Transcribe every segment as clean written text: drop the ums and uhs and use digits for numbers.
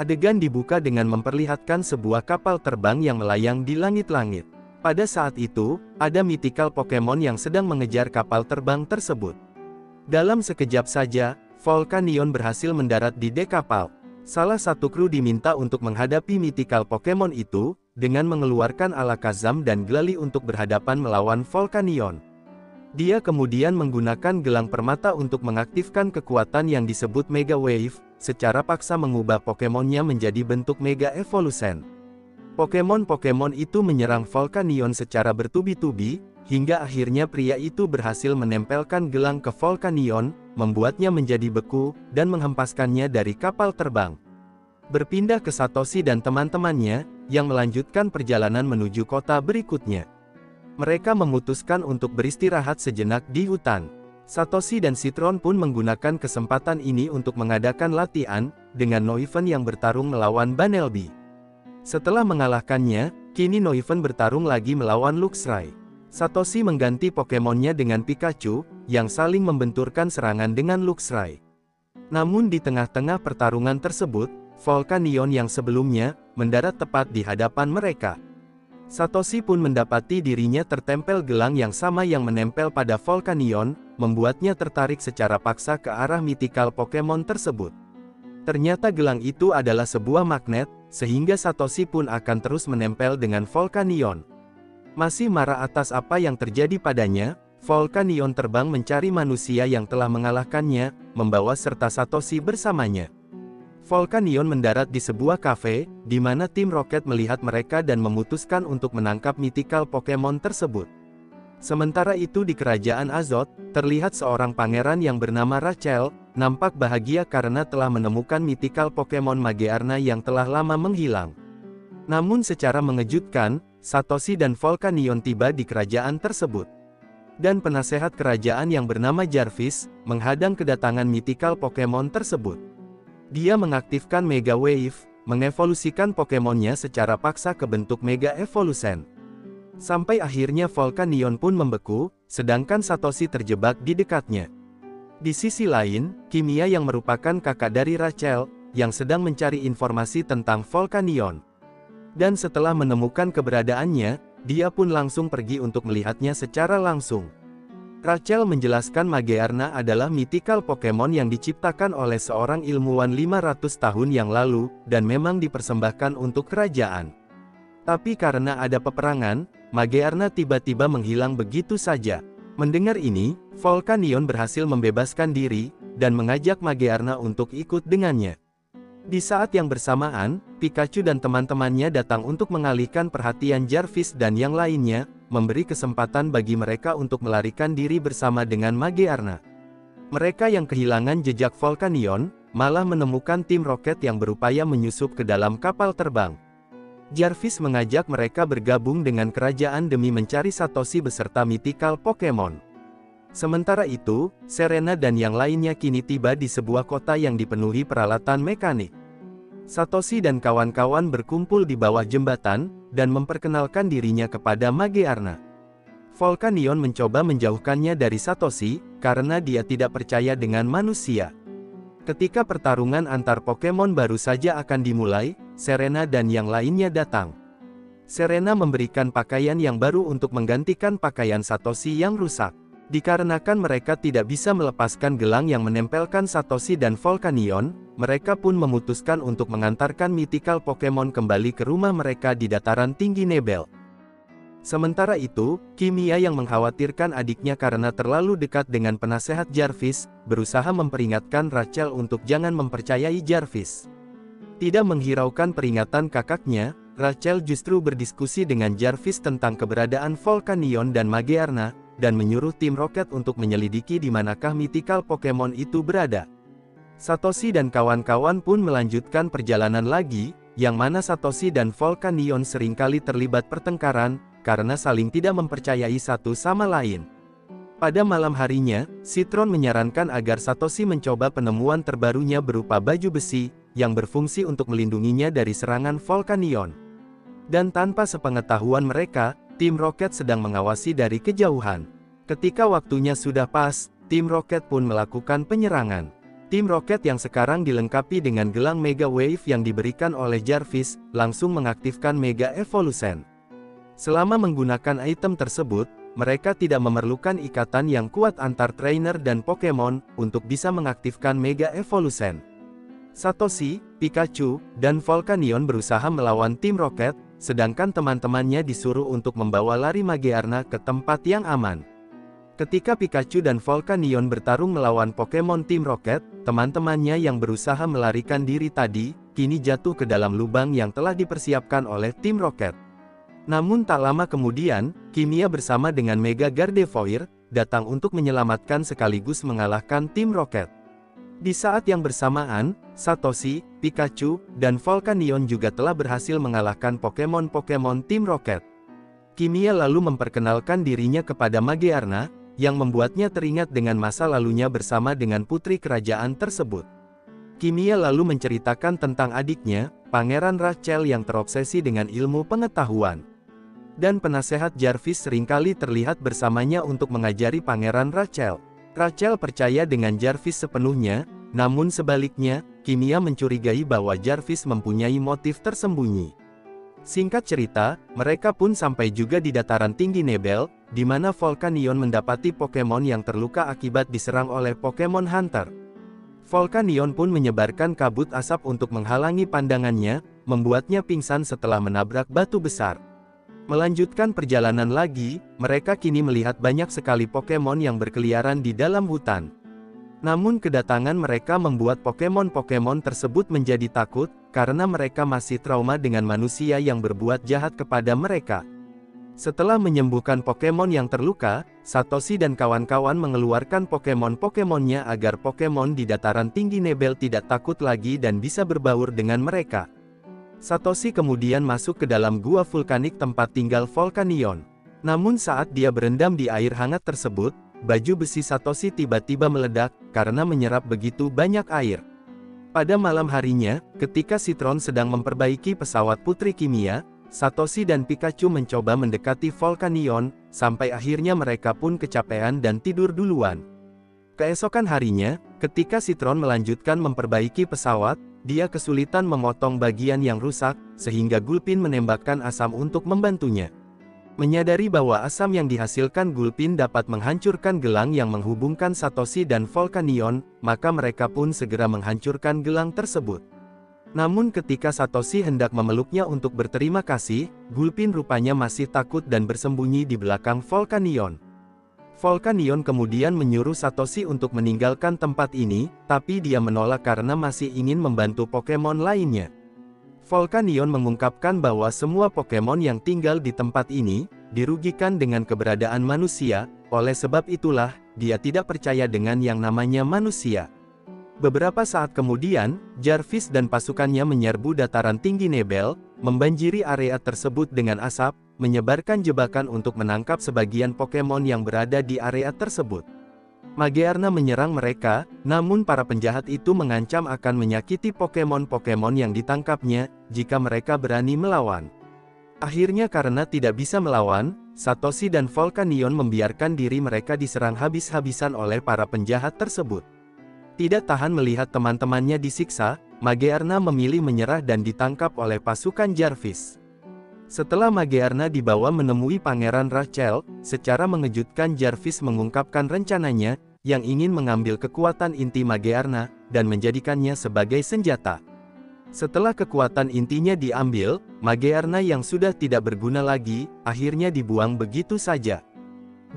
Adegan dibuka dengan memperlihatkan sebuah kapal terbang yang melayang di langit-langit. Pada saat itu, ada mythical Pokemon yang sedang mengejar kapal terbang tersebut. Dalam sekejap saja, Volcanion berhasil mendarat di dek kapal. Salah satu kru diminta untuk menghadapi mythical Pokemon itu, dengan mengeluarkan Alakazam dan Glalie untuk berhadapan melawan Volcanion. Dia kemudian menggunakan gelang permata untuk mengaktifkan kekuatan yang disebut Mega Wave, secara paksa mengubah Pokemonnya menjadi bentuk Mega Evolution. Pokemon-Pokemon itu menyerang Volcanion secara bertubi-tubi, hingga akhirnya pria itu berhasil menempelkan gelang ke Volcanion, membuatnya menjadi beku, dan menghempaskannya dari kapal terbang. Berpindah ke Satoshi dan teman-temannya, yang melanjutkan perjalanan menuju kota berikutnya. Mereka memutuskan untuk beristirahat sejenak di hutan. Satoshi dan Citron pun menggunakan kesempatan ini untuk mengadakan latihan, dengan Noivern yang bertarung melawan Bunnelby. Setelah mengalahkannya, kini Noivern bertarung lagi melawan Luxray. Satoshi mengganti Pokemonnya dengan Pikachu, yang saling membenturkan serangan dengan Luxray. Namun di tengah-tengah pertarungan tersebut, Volcanion yang sebelumnya, mendarat tepat di hadapan mereka. Satoshi pun mendapati dirinya tertempel gelang yang sama yang menempel pada Volcanion, membuatnya tertarik secara paksa ke arah mythical Pokemon tersebut. Ternyata gelang itu adalah sebuah magnet, sehingga Satoshi pun akan terus menempel dengan Volcanion. Masih marah atas apa yang terjadi padanya, Volcanion terbang mencari manusia yang telah mengalahkannya, membawa serta Satoshi bersamanya. Volcanion mendarat di sebuah kafe, di mana tim Rocket melihat mereka dan memutuskan untuk menangkap mythical Pokemon tersebut. Sementara itu di kerajaan Azot, terlihat seorang pangeran yang bernama Rachel, nampak bahagia karena telah menemukan mythical Pokemon Magearna yang telah lama menghilang. Namun secara mengejutkan, Satoshi dan Volcanion tiba di kerajaan tersebut. Dan penasehat kerajaan yang bernama Jarvis, menghadang kedatangan mythical Pokemon tersebut. Dia mengaktifkan Mega Wave, mengevolusikan Pokemonnya secara paksa ke bentuk Mega Evolution. Sampai akhirnya Volcanion pun membeku, sedangkan Satoshi terjebak di dekatnya. Di sisi lain, Kimia yang merupakan kakak dari Rachel, yang sedang mencari informasi tentang Volcanion. Dan setelah menemukan keberadaannya, dia pun langsung pergi untuk melihatnya secara langsung. Rachel menjelaskan Magearna adalah mythical Pokemon yang diciptakan oleh seorang ilmuwan 500 tahun yang lalu, dan memang dipersembahkan untuk kerajaan. Tapi karena ada peperangan, Magearna tiba-tiba menghilang begitu saja. Mendengar ini, Volcanion berhasil membebaskan diri, dan mengajak Magearna untuk ikut dengannya. Di saat yang bersamaan, Pikachu dan teman-temannya datang untuk mengalihkan perhatian Jarvis dan yang lainnya, memberi kesempatan bagi mereka untuk melarikan diri bersama dengan Magearna. Mereka yang kehilangan jejak Volcanion, malah menemukan tim Rocket yang berupaya menyusup ke dalam kapal terbang. Jarvis mengajak mereka bergabung dengan kerajaan demi mencari Satoshi beserta mythical Pokemon. Sementara itu, Serena dan yang lainnya kini tiba di sebuah kota yang dipenuhi peralatan mekanik. Satoshi dan kawan-kawan berkumpul di bawah jembatan, dan memperkenalkan dirinya kepada Magearna. Volcanion mencoba menjauhkannya dari Satoshi, karena dia tidak percaya dengan manusia. Ketika pertarungan antar Pokemon baru saja akan dimulai, Serena dan yang lainnya datang. Serena memberikan pakaian yang baru untuk menggantikan pakaian Satoshi yang rusak. Dikarenakan mereka tidak bisa melepaskan gelang yang menempelkan Satoshi dan Volcanion, mereka pun memutuskan untuk mengantarkan mythical Pokemon kembali ke rumah mereka di dataran tinggi Nebel. Sementara itu, Kimia yang mengkhawatirkan adiknya karena terlalu dekat dengan penasehat Jarvis, berusaha memperingatkan Rachel untuk jangan mempercayai Jarvis. Tidak menghiraukan peringatan kakaknya, Rachel justru berdiskusi dengan Jarvis tentang keberadaan Volcanion dan Magearna, dan menyuruh tim Rocket untuk menyelidiki di manakah mythical Pokemon itu berada. Satoshi dan kawan-kawan pun melanjutkan perjalanan lagi, yang mana Satoshi dan Volcanion seringkali terlibat pertengkaran, karena saling tidak mempercayai satu sama lain. Pada malam harinya, Citron menyarankan agar Satoshi mencoba penemuan terbarunya berupa baju besi, yang berfungsi untuk melindunginya dari serangan Volcanion. Dan tanpa sepengetahuan mereka, tim Rocket sedang mengawasi dari kejauhan. Ketika waktunya sudah pas, tim Rocket pun melakukan penyerangan. Tim Rocket yang sekarang dilengkapi dengan gelang Mega Wave yang diberikan oleh Jarvis, langsung mengaktifkan Mega Evolution. Selama menggunakan item tersebut, mereka tidak memerlukan ikatan yang kuat antar trainer dan Pokemon, untuk bisa mengaktifkan Mega Evolution. Satoshi, Pikachu, dan Volcanion berusaha melawan Tim Rocket, sedangkan teman-temannya disuruh untuk membawa lari Magearna ke tempat yang aman. Ketika Pikachu dan Volcanion bertarung melawan Pokemon Tim Rocket, teman-temannya yang berusaha melarikan diri tadi, kini jatuh ke dalam lubang yang telah dipersiapkan oleh Tim Rocket. Namun tak lama kemudian, Kimia bersama dengan Mega Gardevoir, datang untuk menyelamatkan sekaligus mengalahkan Tim Rocket. Di saat yang bersamaan, Satoshi, Pikachu, dan Volcanion juga telah berhasil mengalahkan Pokemon-Pokemon Tim Rocket. Kimia lalu memperkenalkan dirinya kepada Magearna, yang membuatnya teringat dengan masa lalunya bersama dengan putri kerajaan tersebut. Kimia lalu menceritakan tentang adiknya, Pangeran Rachel yang terobsesi dengan ilmu pengetahuan. Dan penasehat Jarvis seringkali terlihat bersamanya untuk mengajari Pangeran Rachel. Rachel percaya dengan Jarvis sepenuhnya, namun sebaliknya, Kimia mencurigai bahwa Jarvis mempunyai motif tersembunyi. Singkat cerita, mereka pun sampai juga di dataran tinggi Nebel, di mana Volcanion mendapati Pokemon yang terluka akibat diserang oleh Pokemon Hunter. Volcanion pun menyebarkan kabut asap untuk menghalangi pandangannya, membuatnya pingsan setelah menabrak batu besar. Melanjutkan perjalanan lagi, mereka kini melihat banyak sekali Pokemon yang berkeliaran di dalam hutan. Namun kedatangan mereka membuat Pokemon-Pokemon tersebut menjadi takut, karena mereka masih trauma dengan manusia yang berbuat jahat kepada mereka. Setelah menyembuhkan Pokemon yang terluka, Satoshi dan kawan-kawan mengeluarkan Pokemon-Pokemonnya agar Pokemon di dataran tinggi Nebel tidak takut lagi dan bisa berbaur dengan mereka. Satoshi kemudian masuk ke dalam gua vulkanik tempat tinggal Volcanion. Namun saat dia berendam di air hangat tersebut, baju besi Satoshi tiba-tiba meledak, karena menyerap begitu banyak air. Pada malam harinya, ketika Citron sedang memperbaiki pesawat Putri Kimia, Satoshi dan Pikachu mencoba mendekati Volcanion, sampai akhirnya mereka pun kecapean dan tidur duluan. Keesokan harinya, ketika Citron melanjutkan memperbaiki pesawat, dia kesulitan memotong bagian yang rusak, sehingga Gulpin menembakkan asam untuk membantunya. Menyadari bahwa asam yang dihasilkan Gulpin dapat menghancurkan gelang yang menghubungkan Satoshi dan Volcanion, maka mereka pun segera menghancurkan gelang tersebut. Namun ketika Satoshi hendak memeluknya untuk berterima kasih, Gulpin rupanya masih takut dan bersembunyi di belakang Volcanion. Volcanion kemudian menyuruh Satoshi untuk meninggalkan tempat ini, tapi dia menolak karena masih ingin membantu Pokemon lainnya. Volcanion mengungkapkan bahwa semua Pokemon yang tinggal di tempat ini, dirugikan dengan keberadaan manusia, oleh sebab itulah, dia tidak percaya dengan yang namanya manusia. Beberapa saat kemudian, Jarvis dan pasukannya menyerbu dataran tinggi Nebel, membanjiri area tersebut dengan asap, menyebarkan jebakan untuk menangkap sebagian Pokemon yang berada di area tersebut. Magearna menyerang mereka, namun para penjahat itu mengancam akan menyakiti Pokemon-Pokemon yang ditangkapnya, jika mereka berani melawan. Akhirnya karena tidak bisa melawan, Satoshi dan Volcanion membiarkan diri mereka diserang habis-habisan oleh para penjahat tersebut. Tidak tahan melihat teman-temannya disiksa, Magearna memilih menyerah dan ditangkap oleh pasukan Jarvis. Setelah Magearna dibawa menemui Pangeran Rachel, secara mengejutkan Jarvis mengungkapkan rencananya, yang ingin mengambil kekuatan inti Magearna, dan menjadikannya sebagai senjata. Setelah kekuatan intinya diambil, Magearna yang sudah tidak berguna lagi, akhirnya dibuang begitu saja.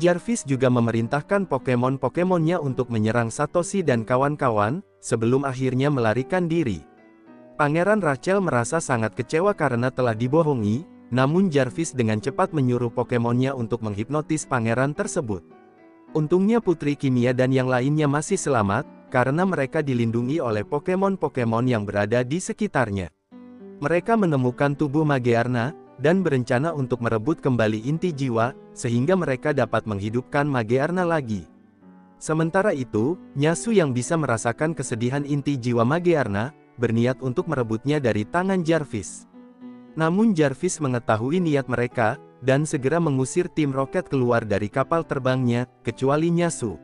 Jarvis juga memerintahkan Pokemon-Pokemonnya untuk menyerang Satoshi dan kawan-kawan, sebelum akhirnya melarikan diri. Pangeran Rachel merasa sangat kecewa karena telah dibohongi, namun Jarvis dengan cepat menyuruh Pokemonnya untuk menghipnotis pangeran tersebut. Untungnya Putri Kimia dan yang lainnya masih selamat, karena mereka dilindungi oleh Pokemon-Pokemon yang berada di sekitarnya. Mereka menemukan tubuh Magearna, dan berencana untuk merebut kembali inti jiwa, sehingga mereka dapat menghidupkan Magearna lagi. Sementara itu, Nyasu yang bisa merasakan kesedihan inti jiwa Magearna, berniat untuk merebutnya dari tangan Jarvis. Namun Jarvis mengetahui niat mereka, dan segera mengusir tim Rocket keluar dari kapal terbangnya, kecuali Nyasu.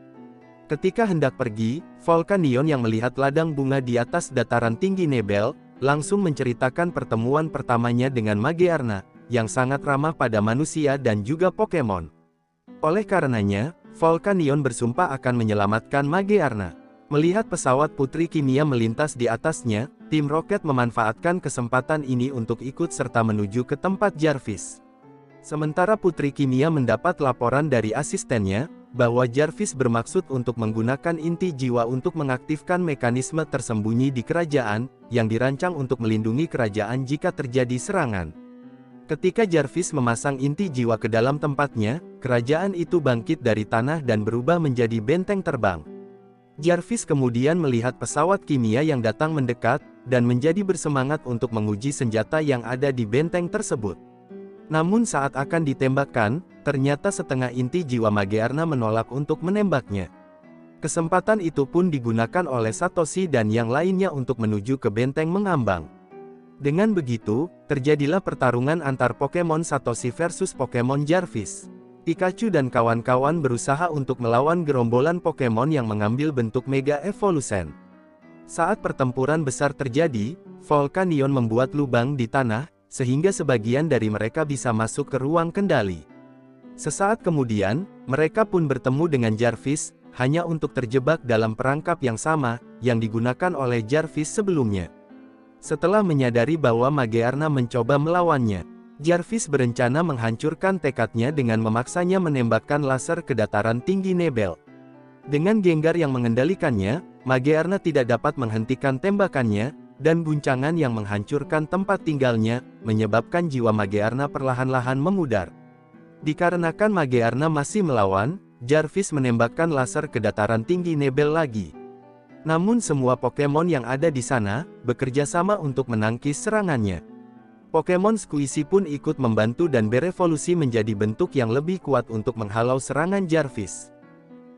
Ketika hendak pergi, Volcanion yang melihat ladang bunga di atas dataran tinggi Nebel, langsung menceritakan pertemuan pertamanya dengan Magearna, yang sangat ramah pada manusia dan juga Pokemon. Oleh karenanya, Volcanion bersumpah akan menyelamatkan Magearna. Melihat pesawat putri kimia melintas di atasnya, tim Rocket memanfaatkan kesempatan ini untuk ikut serta menuju ke tempat Jarvis. Sementara putri kimia mendapat laporan dari asistennya, bahwa Jarvis bermaksud untuk menggunakan inti jiwa untuk mengaktifkan mekanisme tersembunyi di kerajaan, yang dirancang untuk melindungi kerajaan jika terjadi serangan. Ketika Jarvis memasang inti jiwa ke dalam tempatnya, kerajaan itu bangkit dari tanah dan berubah menjadi benteng terbang. Jarvis kemudian melihat pesawat kimia yang datang mendekat, dan menjadi bersemangat untuk menguji senjata yang ada di benteng tersebut. Namun saat akan ditembakkan, ternyata setengah inti jiwa Magearna menolak untuk menembaknya. Kesempatan itu pun digunakan oleh Satoshi dan yang lainnya untuk menuju ke benteng mengambang. Dengan begitu, terjadilah pertarungan antar Pokemon Satoshi versus Pokemon Jarvis. Pikachu dan kawan-kawan berusaha untuk melawan gerombolan Pokemon yang mengambil bentuk Mega Evolution. Saat pertempuran besar terjadi, Volcanion membuat lubang di tanah, sehingga sebagian dari mereka bisa masuk ke ruang kendali. Sesaat kemudian, mereka pun bertemu dengan Jarvis, hanya untuk terjebak dalam perangkap yang sama, yang digunakan oleh Jarvis sebelumnya. Setelah menyadari bahwa Magearna mencoba melawannya, Jarvis berencana menghancurkan tekadnya dengan memaksanya menembakkan laser ke dataran tinggi Nebel. Dengan Gengar yang mengendalikannya, Magearna tidak dapat menghentikan tembakannya, dan guncangan yang menghancurkan tempat tinggalnya, menyebabkan jiwa Magearna perlahan-lahan memudar. Dikarenakan Magearna masih melawan, Jarvis menembakkan laser ke dataran tinggi Nebel lagi. Namun semua Pokemon yang ada di sana, bekerja sama untuk menangkis serangannya. Pokemon Squishy pun ikut membantu dan berevolusi menjadi bentuk yang lebih kuat untuk menghalau serangan Jarvis.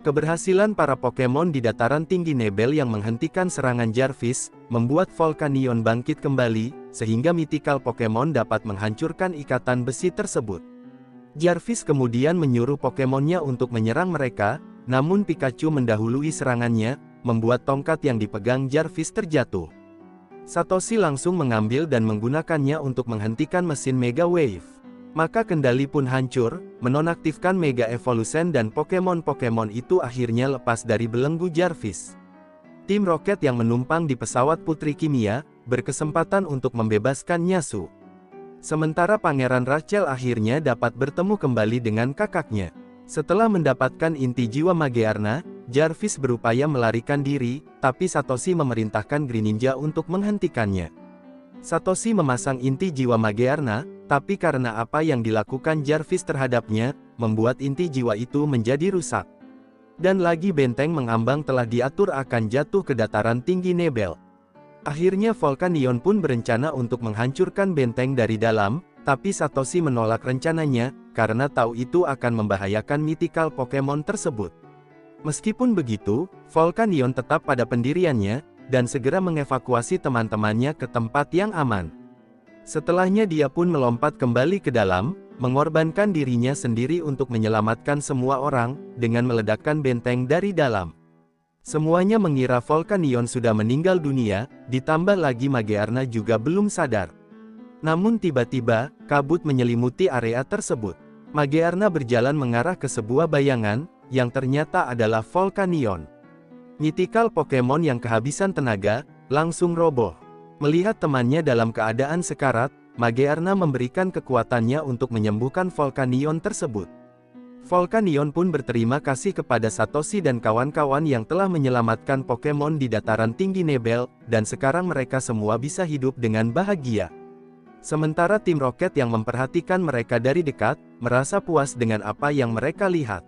Keberhasilan para Pokemon di dataran tinggi Nebel yang menghentikan serangan Jarvis, membuat Volcanion bangkit kembali, sehingga mythical Pokemon dapat menghancurkan ikatan besi tersebut. Jarvis kemudian menyuruh Pokemonnya untuk menyerang mereka, namun Pikachu mendahului serangannya, membuat tongkat yang dipegang Jarvis terjatuh. Satoshi langsung mengambil dan menggunakannya untuk menghentikan mesin Mega Wave. Maka kendali pun hancur, menonaktifkan Mega Evolution dan Pokemon-Pokemon itu akhirnya lepas dari belenggu Jarvis. Tim Rocket yang menumpang di pesawat putri kimia, berkesempatan untuk membebaskan Nyasu. Sementara Pangeran Rachel akhirnya dapat bertemu kembali dengan kakaknya. Setelah mendapatkan inti jiwa Magearna, Jarvis berupaya melarikan diri, tapi Satoshi memerintahkan Greninja untuk menghentikannya. Satoshi memasang inti jiwa Magearna, tapi karena apa yang dilakukan Jarvis terhadapnya, membuat inti jiwa itu menjadi rusak. Dan lagi benteng mengambang telah diatur akan jatuh ke dataran tinggi Nebel. Akhirnya Volcanion pun berencana untuk menghancurkan benteng dari dalam, tapi Satoshi menolak rencananya, karena tahu itu akan membahayakan mythical Pokemon tersebut. Meskipun begitu, Volcanion tetap pada pendiriannya, dan segera mengevakuasi teman-temannya ke tempat yang aman. Setelahnya dia pun melompat kembali ke dalam, mengorbankan dirinya sendiri untuk menyelamatkan semua orang, dengan meledakkan benteng dari dalam. Semuanya mengira Volcanion sudah meninggal dunia, ditambah lagi Magearna juga belum sadar. Namun tiba-tiba, kabut menyelimuti area tersebut. Magearna berjalan mengarah ke sebuah bayangan, yang ternyata adalah Volcanion. Mythical Pokemon yang kehabisan tenaga, langsung roboh. Melihat temannya dalam keadaan sekarat, Magearna memberikan kekuatannya untuk menyembuhkan Volcanion tersebut. Volcanion pun berterima kasih kepada Satoshi dan kawan-kawan yang telah menyelamatkan Pokemon di dataran tinggi Nebel, dan sekarang mereka semua bisa hidup dengan bahagia. Sementara tim Rocket yang memperhatikan mereka dari dekat, merasa puas dengan apa yang mereka lihat.